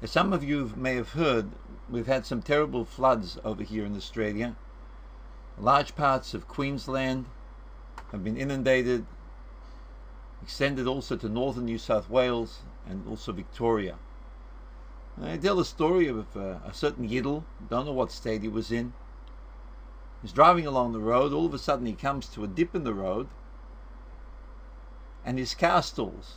As some of you may have heard, we've had some terrible floods over here in Australia. Large parts of Queensland have been inundated, extended also to northern New South Wales and also Victoria. And I tell the story of a certain Yidel, don't know what state he was in. He's driving along the road, all of a sudden he comes to a dip in the road and his car stalls.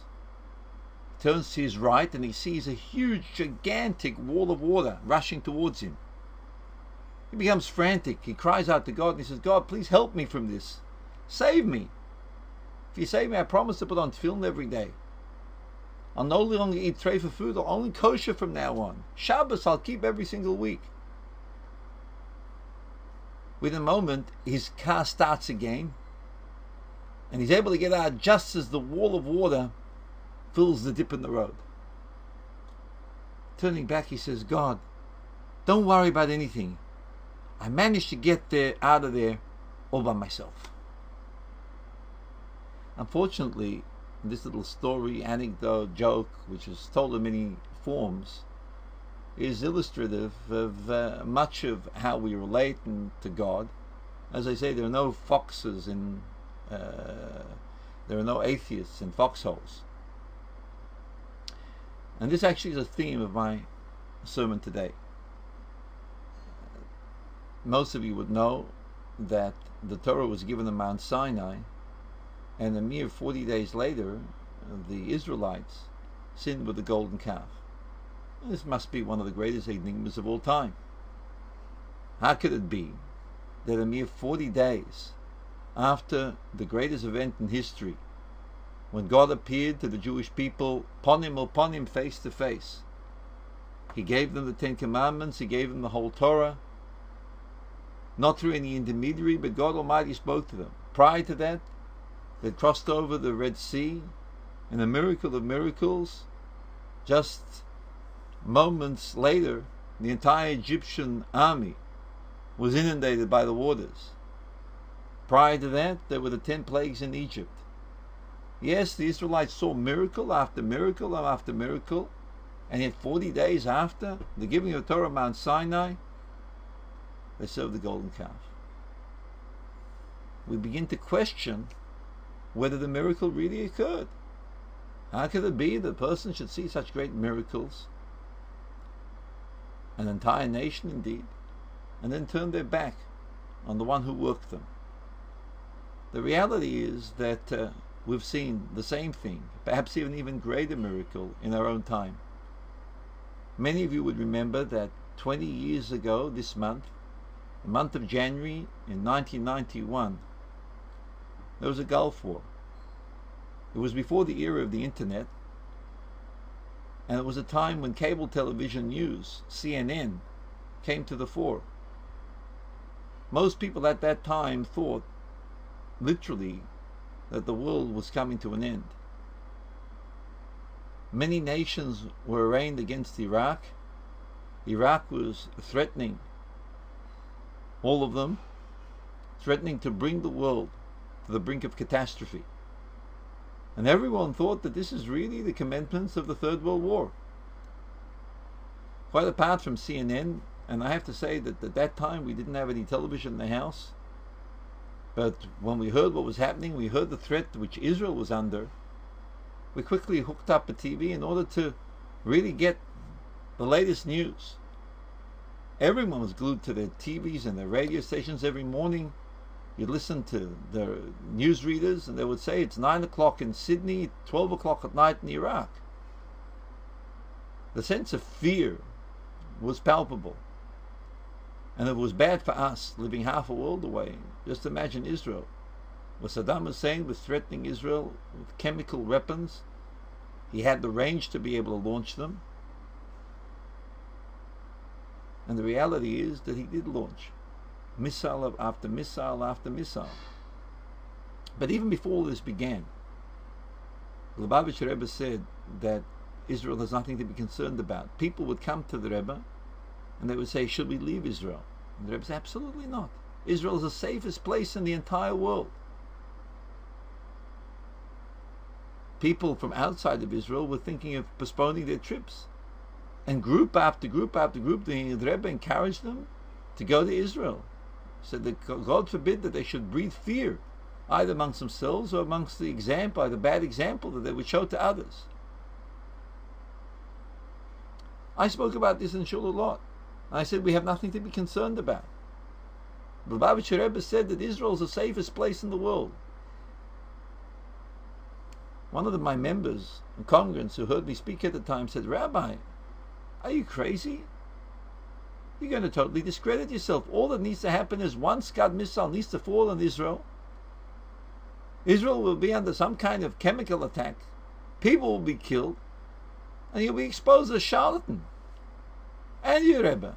Turns to his right and he sees a huge, gigantic wall of water rushing towards him. He becomes frantic. He cries out to God and he says, God, please help me from this. Save me. If you save me, I promise to put on tefillin every day. I'll no longer eat treifa food. I'll only kosher from now on. Shabbos I'll keep every single week. Within a moment, his car starts again and he's able to get out just as the wall of water fills the dip in the road. Turning back, he says, God, don't worry about anything. I managed to get out of there all by myself. Unfortunately, this little story, anecdote, joke, which is told in many forms, is illustrative of much of how we relate to God. As I say, there are no foxes there are no atheists in foxholes. And this actually is a theme of my sermon today. Most of you would know that the Torah was given on Mount Sinai, and a mere 40 days later, the Israelites sinned with the golden calf. This must be one of the greatest enigmas of all time. How could it be that a mere 40 days after the greatest event in history, when God appeared to the Jewish people, ponim, face to face, He gave them the 10 Commandments, He gave them the whole Torah, not through any intermediary, but God Almighty spoke to them. Prior to that, they crossed over the Red Sea, and a miracle of miracles, just moments later, the entire Egyptian army was inundated by the waters. Prior to that, there were the 10 plagues in Egypt. Yes, the Israelites saw miracle after miracle after miracle, and yet 40 days after the giving of the Torah on Mount Sinai, they served the golden calf. We begin to question whether the miracle really occurred. How could it be that a person should see such great miracles, an entire nation indeed, and then turn their back on the one who worked them? The reality is that we've seen the same thing, perhaps even greater miracle in our own time. Many of you would remember that 20 years ago this month, the month of January in 1991, there was a Gulf War. It was before the era of the internet, and it was a time when cable television news, CNN, came to the fore. Most people at that time thought, literally, that the world was coming to an end. Many nations were arraigned against Iraq. Iraq was threatening, all of them, threatening to bring the world to the brink of catastrophe. And everyone thought that this is really the commencement of the Third World War. Quite apart from CNN, and I have to say that at that time we didn't have any television in the house, but when we heard what was happening, we heard the threat which Israel was under, we quickly hooked up a TV in order to really get the latest news. Everyone was glued to their TVs and their radio stations every morning. You'd listen to the newsreaders and they would say it's 9 o'clock in Sydney, 12 o'clock at night in Iraq. The sense of fear was palpable. And it was bad for us living half a world away. Just imagine Israel. What Saddam Hussein was threatening Israel with chemical weapons. He had the range to be able to launch them. And the reality is that he did launch missile after missile after missile. But even before all this began, the Lubavitcher Rebbe said that Israel has nothing to be concerned about. People would come to the Rebbe and they would say, should we leave Israel? And the Rebbe said, absolutely not. Israel is the safest place in the entire world. People from outside of Israel were thinking of postponing their trips. And group after group after group, the Rebbe encouraged them to go to Israel. Said that God forbid that they should breathe fear, either amongst themselves or amongst the example, the bad example that they would show to others. I spoke about this in Shul a lot. I said we have nothing to be concerned about. The Lubavitcher Rebbe said that Israel is the safest place in the world. One of my members and congregants who heard me speak at the time said, "Rabbi, are you crazy? You're going to totally discredit yourself. All that needs to happen is one Scud missile needs to fall on Israel. Israel will be under some kind of chemical attack. People will be killed. And you'll be exposed as a charlatan. And you, Rebbe,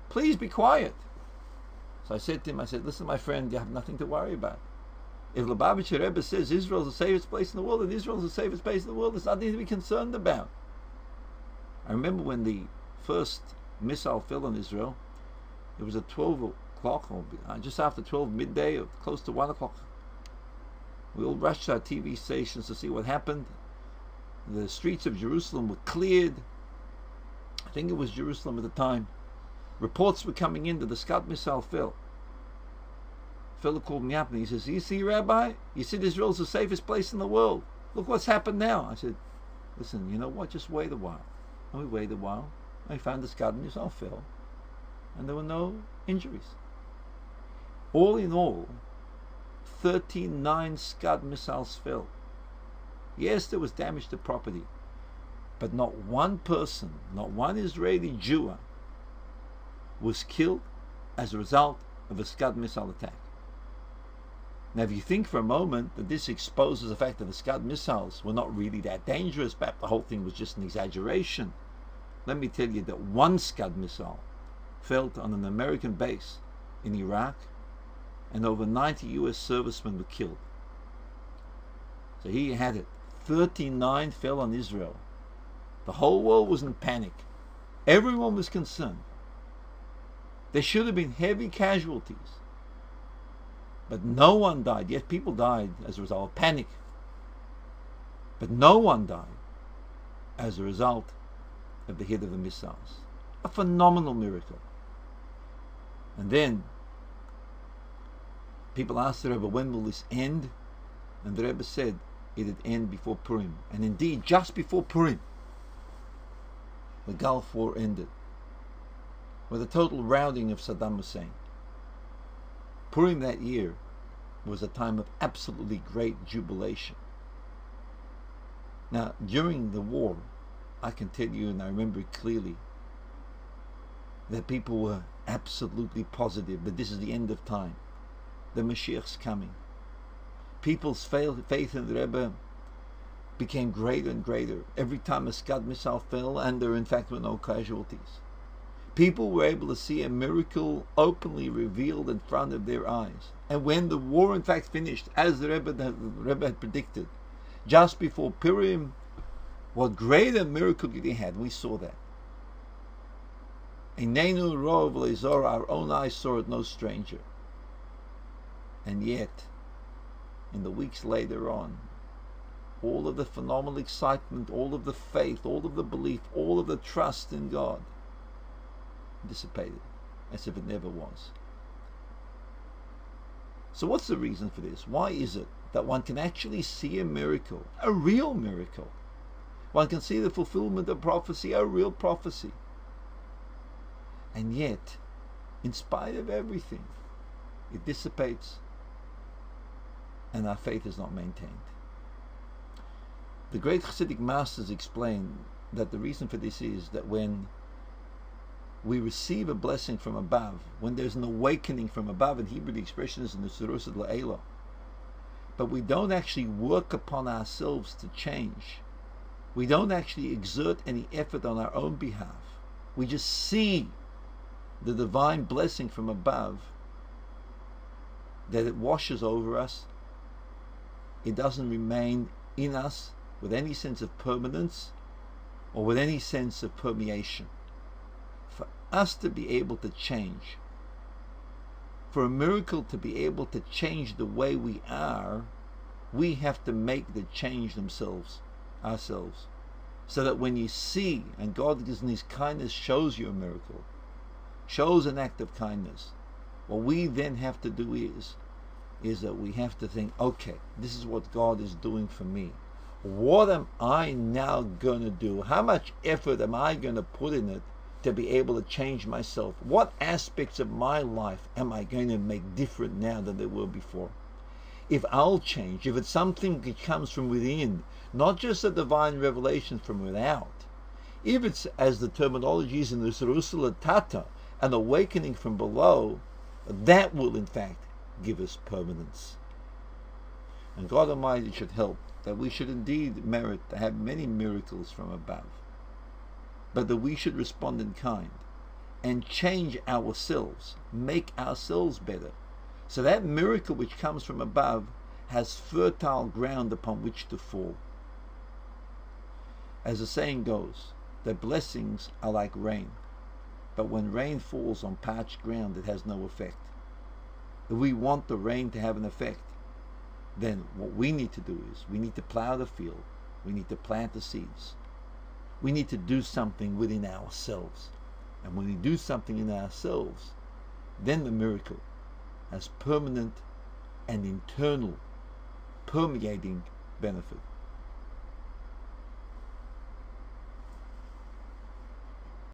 please be quiet." So I said to him, listen, my friend, you have nothing to worry about. If Lubavitcher Rebbe says Israel is the safest place in the world, and Israel is the safest place in the world, there's nothing to be concerned about. I remember when the first missile fell on Israel, it was at 12 o'clock, or just after 12 midday, or close to 1 o'clock. We all rushed to our TV stations to see what happened. The streets of Jerusalem were cleared. I think it was Jerusalem at the time. Reports were coming in that the Scud missile fell. A fellow called me up and he says, "You see, Rabbi, you said Israel's the safest place in the world. Look what's happened now." I said, "Listen, you know what? Just wait a while." And we waited a while. I found the Scud missile fell, and there were no injuries. All in all, 39 Scud missiles fell. Yes, there was damage to property, but not one person, not one Israeli Jew was killed as a result of a Scud missile attack. Now, if you think for a moment that this exposes the fact that the Scud missiles were not really that dangerous, but the whole thing was just an exaggeration, let me tell you that one Scud missile fell on an American base in Iraq, and over 90 US servicemen were killed. So here you had it. 39 fell on Israel. The whole world was in panic. Everyone was concerned. There should have been heavy casualties. But no one died. Yes, people died as a result of panic. But no one died as a result of the hit of the missiles. A phenomenal miracle. And then people asked the Rebbe, when will this end? And the Rebbe said it'd end before Purim. And indeed, just before Purim, the Gulf War ended with a total routing of Saddam Hussein. Purim that year was a time of absolutely great jubilation. Now, during the war, I can tell you, and I remember it clearly, that people were absolutely positive that this is the end of time. The Mashiach's coming. People's faith in the Rebbe became greater and greater every time a Scud missile fell, and there in fact were no casualties. People were able to see a miracle openly revealed in front of their eyes. And when the war in fact finished, as the Rebbe had predicted, just before Purim, what greater miracle did he have? We saw that. Einenu rov le'zor, our own eyes saw it, no stranger. And yet, in the weeks later on, all of the phenomenal excitement, all of the faith, all of the belief, all of the trust in God dissipated as if it never was. So what's the reason for this? Why is it that one can actually see a miracle, a real miracle? One can see the fulfillment of prophecy, a real prophecy. And yet, in spite of everything, it dissipates and our faith is not maintained. The great Hasidic masters explain that the reason for this is that when we receive a blessing from above, when there's an awakening from above, in Hebrew the expression is in the Surusat La'ela, but we don't actually work upon ourselves to change. We don't actually exert any effort on our own behalf. We just see the divine blessing from above, that it washes over us. It doesn't remain in us with any sense of permanence or with any sense of permeation. For us to be able to change, for a miracle to be able to change the way we are, we have to make the change ourselves. so that when you see, and God in His kindness shows you a miracle, shows an act of kindness, what we then have to do is that we have to think, okay, this is what God is doing for me. What am I now going to do? How much effort am I going to put in it to be able to change myself? What aspects of my life am I going to make different now than they were before? If I'll change, if it's something that comes from within, not just a divine revelation from without, if it's, as the terminology is in the Sarusala Tata, an awakening from below, that will in fact give us permanence. And God Almighty should help, that we should indeed merit to have many miracles from above, but that we should respond in kind and change ourselves, make ourselves better, so that miracle which comes from above has fertile ground upon which to fall. As the saying goes, that blessings are like rain, but when rain falls on parched ground it has no effect. If we want the rain to have an effect, then what we need to do is we need to plow the field, we need to plant the seeds, we need to do something within ourselves. And when we do something in ourselves, then the miracle has permanent and internal permeating benefit.